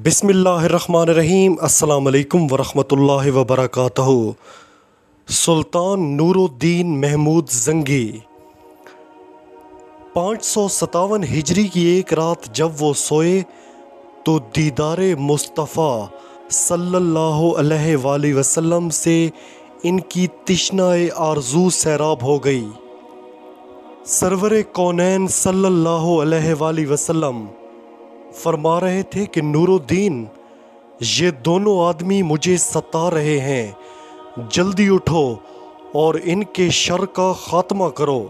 بسم اللہ الرحمن الرحیم۔ السلام علیکم ورحمۃ اللہ وبرکاتہ۔ سلطان نور الدین محمود زنگی 557 ہجری کی ایک رات جب وہ سوئے تو دیدار مصطفیٰ صلی اللہ علیہ وآلہ وسلم سے ان کی تشنہ آرزو سیراب ہو گئی۔ سرور کونین صلی اللہ علیہ وآلہ وسلم فرما رہے تھے کہ نور الدین، یہ دونوں آدمی مجھے ستا رہے ہیں، جلدی اٹھو اور ان کے شر کا خاتمہ کرو۔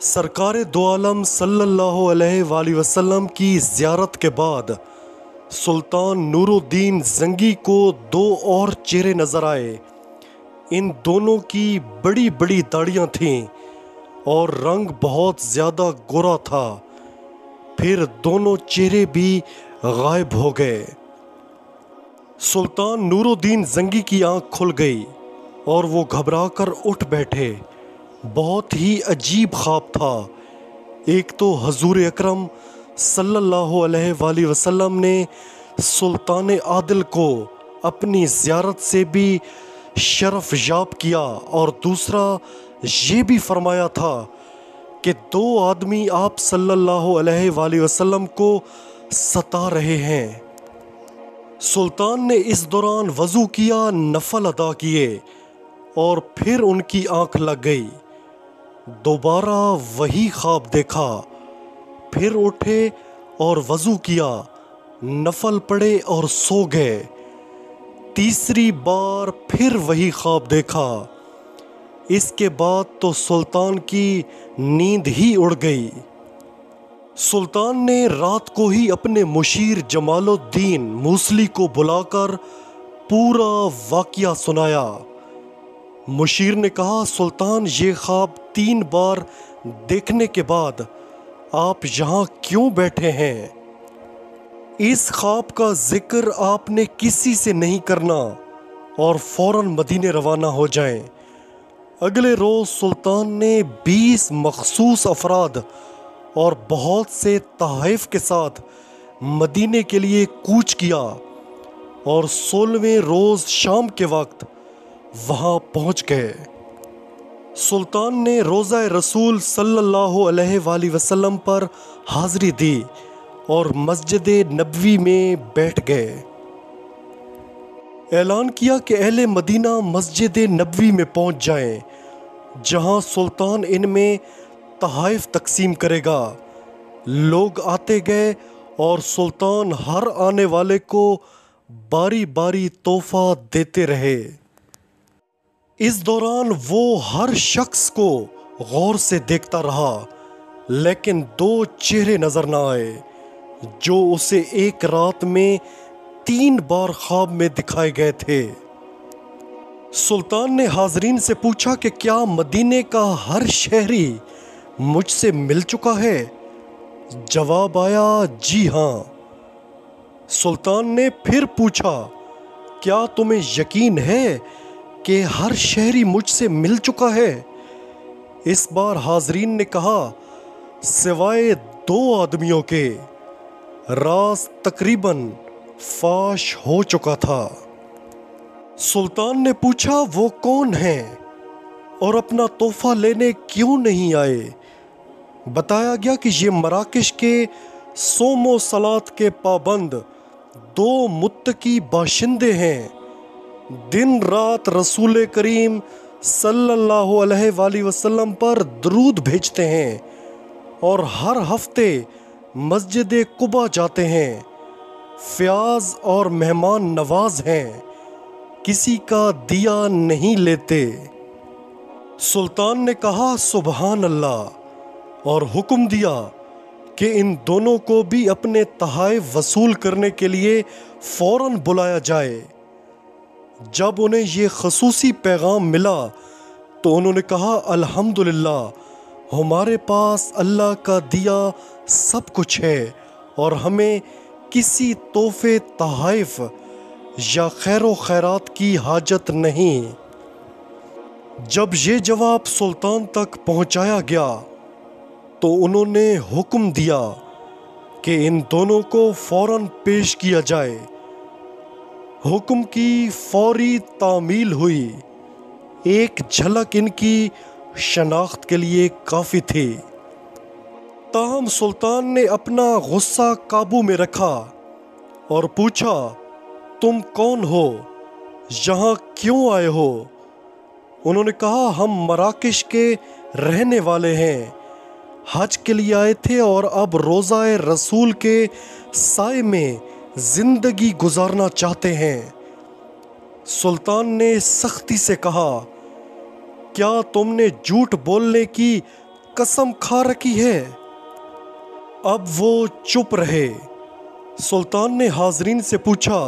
سرکار دو عالم صلی اللہ علیہ وآلہ وسلم کی زیارت کے بعد سلطان نور الدین زنگی کو دو اور چہرے نظر آئے۔ ان دونوں کی بڑی بڑی داڑیاں تھیں اور رنگ بہت زیادہ گورا تھا۔ پھر دونوں چہرے بھی غائب ہو گئے۔ سلطان نور الدین زنگی کی آنکھ کھل گئی اور وہ گھبرا کر اٹھ بیٹھے۔ بہت ہی عجیب خواب تھا۔ ایک تو حضور اکرم صلی اللہ علیہ وآلہ وسلم نے سلطان عادل کو اپنی زیارت سے بھی شرف یاب کیا، اور دوسرا یہ بھی فرمایا تھا کہ دو آدمی آپ صلی اللہ علیہ وآلہ وسلم کو ستا رہے ہیں۔ سلطان نے اس دوران وضو کیا، نفل ادا کیے اور پھر ان کی آنکھ لگ گئی۔ دوبارہ وہی خواب دیکھا، پھر اٹھے اور وضو کیا، نفل پڑھے اور سو گئے۔ تیسری بار پھر وہی خواب دیکھا۔ اس کے بعد تو سلطان کی نیند ہی اڑ گئی۔ سلطان نے رات کو ہی اپنے مشیر جمال الدین موصلی کو بلا کر پورا واقعہ سنایا۔ مشیر نے کہا، سلطان، یہ خواب 3 بار دیکھنے کے بعد آپ یہاں کیوں بیٹھے ہیں؟ اس خواب کا ذکر آپ نے کسی سے نہیں کرنا اور فوراً مدینے روانہ ہو جائیں۔ اگلے روز سلطان نے 20 مخصوص افراد اور بہت سے تحائف کے ساتھ مدینے کے لیے کوچ کیا اور 16ویں روز شام کے وقت وہاں پہنچ گئے۔ سلطان نے روضہ رسول صلی اللہ علیہ وآلہ وسلم پر حاضری دی اور مسجد نبوی میں بیٹھ گئے۔ اعلان کیا کہ اہل مدینہ مسجد نبوی میں پہنچ جائیں، جہاں سلطان ان میں تحائف تقسیم کرے گا۔ لوگ آتے گئے اور سلطان ہر آنے والے کو باری باری تحفہ دیتے رہے۔ اس دوران وہ ہر شخص کو غور سے دیکھتا رہا، لیکن 2 چہرے نظر نہ آئے جو اسے ایک رات میں 3 بار خواب میں دکھائے گئے تھے۔ سلطان نے حاضرین سے پوچھا کہ کیا مدینے کا ہر شہری مجھ سے مل چکا ہے؟ جواب آیا، جی ہاں۔ سلطان نے پھر پوچھا، کیا تمہیں یقین ہے کہ ہر شہری مجھ سے مل چکا ہے؟ اس بار حاضرین نے کہا، سوائے 2 آدمیوں کے۔ راز تقریباً فاش ہو چکا تھا۔ سلطان نے پوچھا، وہ کون ہیں اور اپنا تحفہ لینے کیوں نہیں آئے؟ بتایا گیا کہ یہ مراکش کے صوم و صلات کے پابند 2 متقی باشندے ہیں۔ دن رات رسول کریم صلی اللہ علیہ وآلہ وسلم پر درود بھیجتے ہیں اور ہر ہفتے مسجد قباء جاتے ہیں۔ فیاض اور مہمان نواز ہیں، کسی کا دیا نہیں لیتے۔ سلطان نے کہا، سبحان اللہ، اور حکم دیا کہ ان دونوں کو بھی اپنے تحائف وصول کرنے کے لیے فوراً بلایا جائے۔ جب انہیں یہ خصوصی پیغام ملا تو انہوں نے کہا، الحمدللہ، ہمارے پاس اللہ کا دیا سب کچھ ہے اور ہمیں کسی تحفے، تحائف یا خیر و خیرات کی حاجت نہیں۔ جب یہ جواب سلطان تک پہنچایا گیا تو انہوں نے حکم دیا کہ ان دونوں کو فوراً پیش کیا جائے۔ حکم کی فوری تعمیل ہوئی۔ ایک جھلک ان کی شناخت کے لیے کافی تھی۔ تاہم سلطان نے اپنا غصہ قابو میں رکھا اور پوچھا، تم کون ہو؟ یہاں کیوں آئے ہو؟ انہوں نے کہا، ہم مراکش کے رہنے والے ہیں، حج کے لیے آئے تھے اور اب روضہ رسول کے سائے میں زندگی گزارنا چاہتے ہیں۔ سلطان نے سختی سے کہا، کیا تم نے جھوٹ بولنے کی قسم کھا رکھی ہے؟ اب وہ چپ رہے۔ سلطان نے حاضرین سے پوچھا،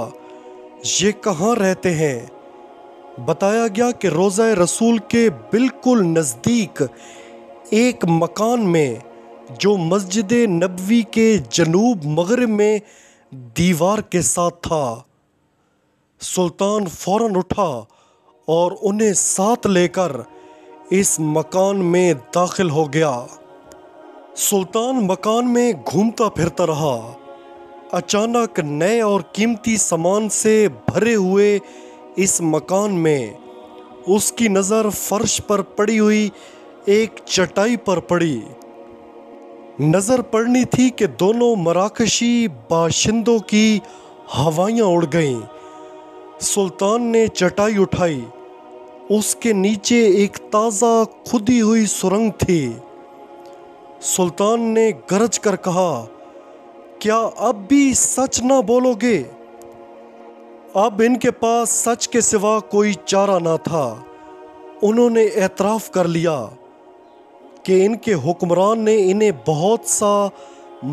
یہ کہاں رہتے ہیں؟ بتایا گیا کہ روضہ رسول کے بالکل نزدیک ایک مکان میں، جو مسجد نبوی کے جنوب مغرب میں دیوار کے ساتھ تھا۔ سلطان فوراً اٹھا اور انہیں ساتھ لے کر اس مکان میں داخل ہو گیا۔ سلطان مکان میں گھومتا پھرتا رہا۔ اچانک نئے اور قیمتی سامان سے بھرے ہوئے اس مکان میں اس کی نظر فرش پر پڑی ہوئی ایک چٹائی پر پڑی۔ نظر پڑنی تھی کہ دونوں مراکشی باشندوں کی ہوائیاں اڑ گئیں۔ سلطان نے چٹائی اٹھائی۔ اس کے نیچے ایک تازہ کھودی ہوئی سرنگ تھی۔ سلطان نے گرج کر کہا، کیا اب بھی سچ نہ بولو گے؟ اب ان کے پاس سچ کے سوا کوئی چارہ نہ تھا۔ انہوں نے اعتراف کر لیا کہ ان کے حکمران نے انہیں بہت سا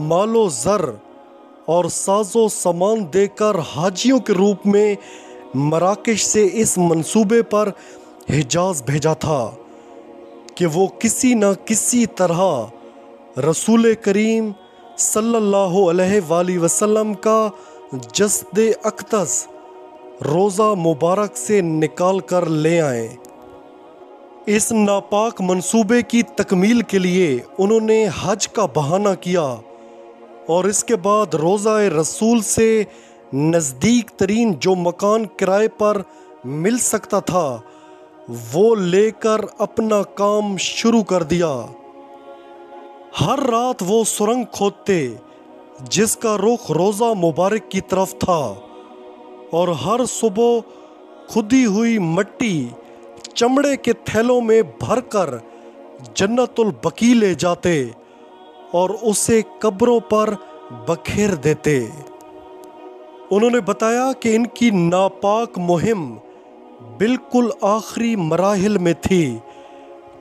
مال و زر اور ساز و سامان دے کر حاجیوں کے روپ میں مراکش سے اس منصوبے پر حجاز بھیجا تھا کہ وہ کسی نہ کسی طرح رسول کریم صلی اللہ علیہ وآلہ وسلم کا جسد اقدس روضہ مبارک سے نکال کر لے آئیں۔ اس ناپاک منصوبے کی تکمیل کے لیے انہوں نے حج کا بہانہ کیا اور اس کے بعد روضہ رسول سے نزدیک ترین جو مکان کرائے پر مل سکتا تھا وہ لے کر اپنا کام شروع کر دیا۔ ہر رات وہ سرنگ کھودتے جس کا رخ روضہ مبارک کی طرف تھا، اور ہر صبح کھودی ہوئی مٹی چمڑے کے تھیلوں میں بھر کر جنت البقیع لے جاتے اور اسے قبروں پر بکھیر دیتے۔ انہوں نے بتایا کہ ان کی ناپاک مہم بالکل آخری مراحل میں تھی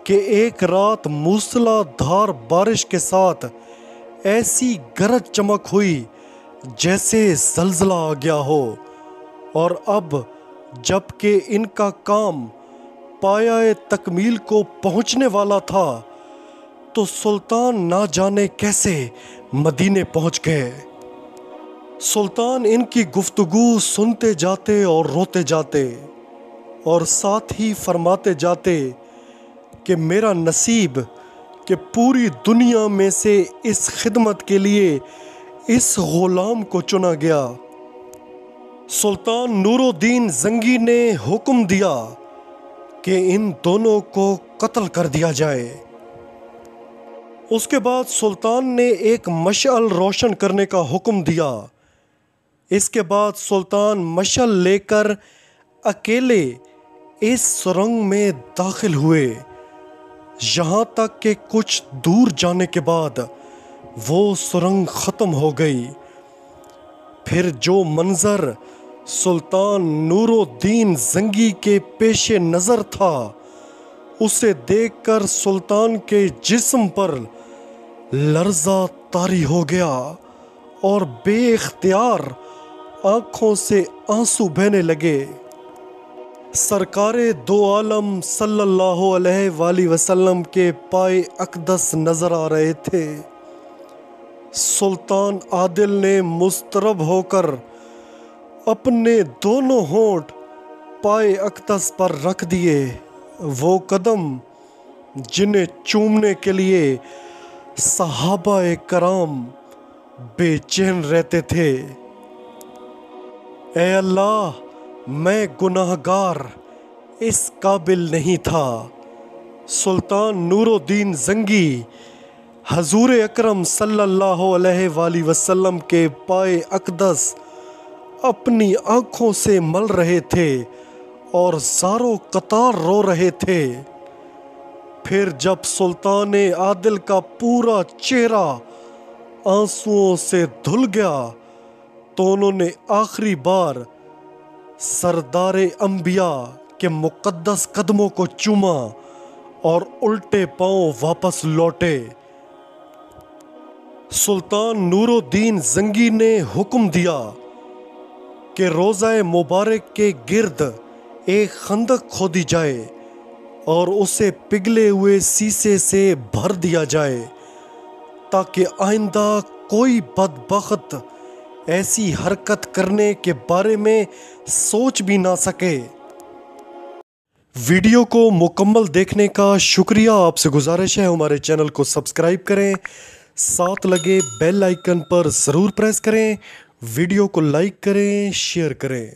کہ ایک رات موسلا دھار بارش کے ساتھ ایسی گرج چمک ہوئی جیسے زلزلہ آ گیا ہو، اور اب جب کہ ان کا کام پایہ تکمیل کو پہنچنے والا تھا تو سلطان نہ جانے کیسے مدینے پہنچ گئے۔ سلطان ان کی گفتگو سنتے جاتے اور روتے جاتے اور ساتھ ہی فرماتے جاتے کہ میرا نصیب کہ پوری دنیا میں سے اس خدمت کے لیے اس غلام کو چنا گیا۔ سلطان نور الدین زنگی نے حکم دیا کہ ان دونوں کو قتل کر دیا جائے۔ اس کے بعد سلطان نے ایک مشعل روشن کرنے کا حکم دیا۔ اس کے بعد سلطان مشعل لے کر اکیلے اس سرنگ میں داخل ہوئے، یہاں تک کہ کچھ دور جانے کے بعد وہ سرنگ ختم ہو گئی۔ پھر جو منظر سلطان نور الدین زنگی کے پیش نظر تھا اسے دیکھ کر سلطان کے جسم پر لرزہ طاری ہو گیا اور بے اختیار آنکھوں سے آنسو بہنے لگے۔ سرکار دو عالم صلی اللہ علیہ وآلہ وسلم کے پائے اقدس نظر آ رہے تھے۔ سلطان عادل نے مضطرب ہو کر اپنے دونوں ہونٹ پائے اقدس پر رکھ دیے۔ وہ قدم جنہیں چومنے کے لیے صحابہ کرام بے چین رہتے تھے۔ اے اللہ، میں گناہگار اس قابل نہیں تھا۔ سلطان نور الدین زنگی حضور اکرم صلی اللہ علیہ وآلہ وسلم کے پائے اقدس اپنی آنکھوں سے مل رہے تھے اور زاروں قطار رو رہے تھے۔ پھر جب سلطان عادل کا پورا چہرہ آنسوؤں سے دھل گیا تو انہوں نے آخری بار سردار انبیاء کے مقدس قدموں کو چوما اور الٹے پاؤں واپس لوٹے۔ سلطان نور الدین زنگی نے حکم دیا کہ روضہ مبارک کے گرد ایک خندق کھودی جائے اور اسے پگھلے ہوئے سیسے سے بھر دیا جائے تاکہ آئندہ کوئی بدبخت ایسی حرکت کرنے کے بارے میں سوچ بھی نہ سکے۔ ویڈیو کو مکمل دیکھنے کا شکریہ۔ آپ سے گزارش ہے ہمارے چینل کو سبسکرائب کریں، ساتھ لگے بیل آئیکن پر ضرور پریس کریں، ویڈیو کو لائک کریں، شیئر کریں۔